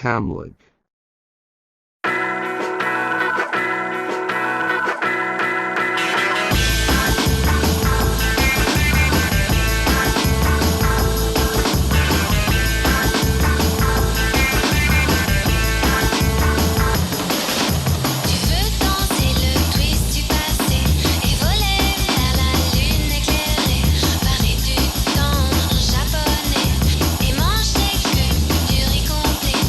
Tamlig. Tu veux danser le twist du passé et voler vers la lune éclairée, parler du temps japonais et manger que du riz complet.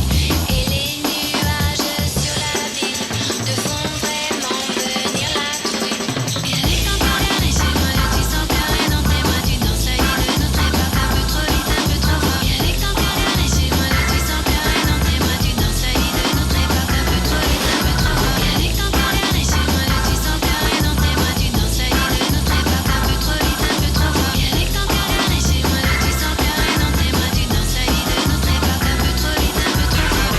Et les nuages sur la ville te font vraiment venir la trouille. Et avec ton corps garni chez moi, le twist encore et dans tes bras, tu danses la vie de notre époque un peu trop vite, un peu trop fort. Et avec ton corps garni chez moi, le twist encore et dans tes bras, tu danses la vie de notre époque un peu trop vite, un peu trop fort. Et avec ton corps garni chez moi, le twist encore et dans tes bras, tu danses la vie de notre époque un peu trop vite, un peu trop fort. Et avec ton corps garni chez moi, le twist encore et dans tes bras, tu danses la vie de notre époque un peu trop vite, un peu trop fort.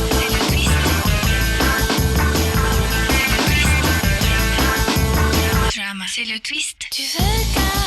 C'est le twist. Drama, c'est le twist. Tu veux